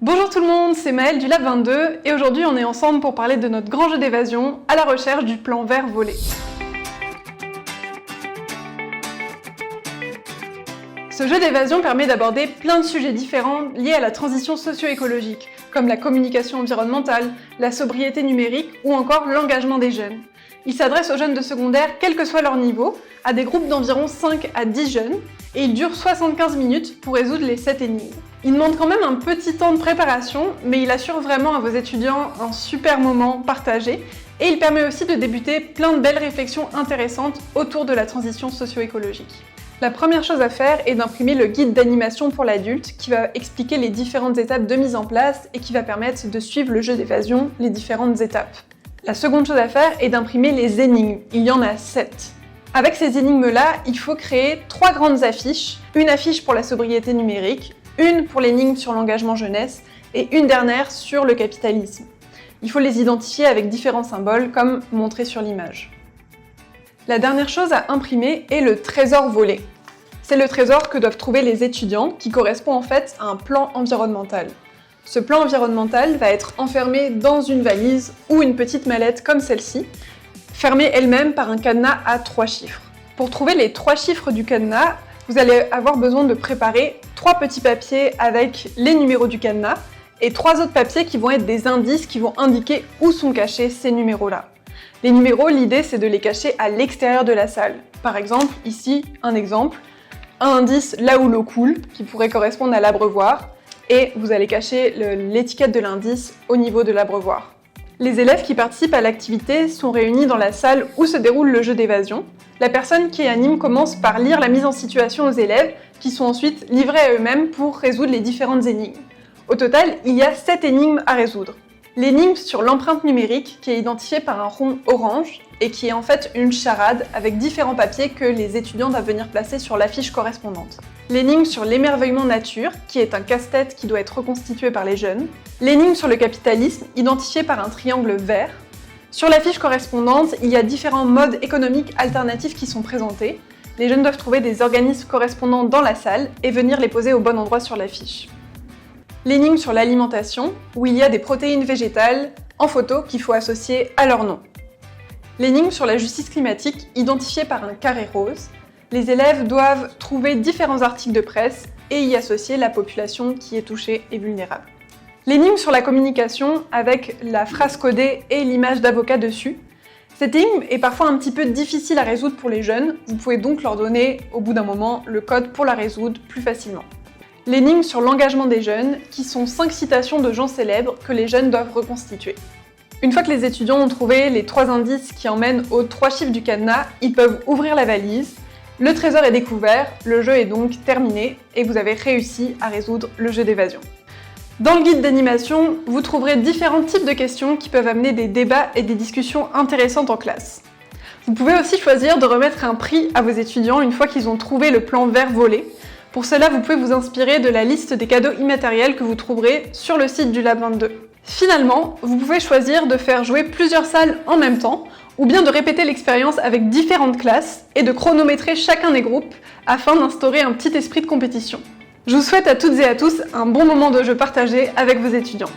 Bonjour tout le monde, c'est Maëlle du Lab 22 et aujourd'hui on est ensemble pour parler de notre grand jeu d'évasion à la recherche du plan vert volé. Ce jeu d'évasion permet d'aborder plein de sujets différents liés à la transition socio-écologique, comme la communication environnementale, la sobriété numérique ou encore l'engagement des jeunes. Il s'adresse aux jeunes de secondaire, quel que soit leur niveau, à des groupes d'environ 5 à 10 jeunes, et il dure 75 minutes pour résoudre les 7 énigmes. Il demande quand même un petit temps de préparation, mais il assure vraiment à vos étudiants un super moment partagé, et il permet aussi de débuter plein de belles réflexions intéressantes autour de la transition socio-écologique. La première chose à faire est d'imprimer le guide d'animation pour l'adulte qui va expliquer les différentes étapes de mise en place et qui va permettre de suivre le jeu d'évasion, les différentes étapes. La seconde chose à faire est d'imprimer les énigmes, il y en a 7. Avec ces énigmes-là, il faut créer 3 grandes affiches, une affiche pour la sobriété numérique, une pour l'énigme sur l'engagement jeunesse et une dernière sur le capitalisme. Il faut les identifier avec différents symboles comme montré sur l'image. La dernière chose à imprimer est le trésor volé. C'est le trésor que doivent trouver les étudiants qui correspond en fait à un plan environnemental. Ce plan environnemental va être enfermé dans une valise ou une petite mallette comme celle-ci, fermée elle-même par un cadenas à 3 chiffres. Pour trouver les 3 chiffres du cadenas, vous allez avoir besoin de préparer 3 petits papiers avec les numéros du cadenas et 3 autres papiers qui vont être des indices qui vont indiquer où sont cachés ces numéros-là. Les numéros, l'idée c'est de les cacher à l'extérieur de la salle. Par exemple, ici, un exemple, un indice là où l'eau coule, qui pourrait correspondre à l'abreuvoir, et vous allez cacher l'étiquette de l'indice au niveau de l'abreuvoir. Les élèves qui participent à l'activité sont réunis dans la salle où se déroule le jeu d'évasion. La personne qui anime commence par lire la mise en situation aux élèves, qui sont ensuite livrés à eux-mêmes pour résoudre les différentes énigmes. Au total, il y a 7 énigmes à résoudre. L'énigme sur l'empreinte numérique, qui est identifiée par un rond orange, et qui est en fait une charade avec différents papiers que les étudiants doivent venir placer sur l'affiche correspondante. L'énigme sur l'émerveillement nature, qui est un casse-tête qui doit être reconstitué par les jeunes. L'énigme sur le capitalisme, identifiée par un triangle vert. Sur l'affiche correspondante, il y a différents modes économiques alternatifs qui sont présentés. Les jeunes doivent trouver des organismes correspondants dans la salle et venir les poser au bon endroit sur l'affiche. L'énigme sur l'alimentation, où il y a des protéines végétales en photo qu'il faut associer à leur nom. L'énigme sur la justice climatique, identifiée par un carré rose. Les élèves doivent trouver différents articles de presse et y associer la population qui est touchée et vulnérable. L'énigme sur la communication, avec la phrase codée et l'image d'avocat dessus. Cette énigme est parfois un petit peu difficile à résoudre pour les jeunes, vous pouvez donc leur donner au bout d'un moment le code pour la résoudre plus facilement. L'énigme sur l'engagement des jeunes, qui sont 5 citations de gens célèbres que les jeunes doivent reconstituer. Une fois que les étudiants ont trouvé les 3 indices qui emmènent aux 3 chiffres du cadenas, ils peuvent ouvrir la valise, le trésor est découvert, le jeu est donc terminé et vous avez réussi à résoudre le jeu d'évasion. Dans le guide d'animation, vous trouverez différents types de questions qui peuvent amener des débats et des discussions intéressantes en classe. Vous pouvez aussi choisir de remettre un prix à vos étudiants une fois qu'ils ont trouvé le plan vert volé. Pour cela, vous pouvez vous inspirer de la liste des cadeaux immatériels que vous trouverez sur le site du Lab 22. Finalement, vous pouvez choisir de faire jouer plusieurs salles en même temps, ou bien de répéter l'expérience avec différentes classes et de chronométrer chacun des groupes afin d'instaurer un petit esprit de compétition. Je vous souhaite à toutes et à tous un bon moment de jeu partagé avec vos étudiants.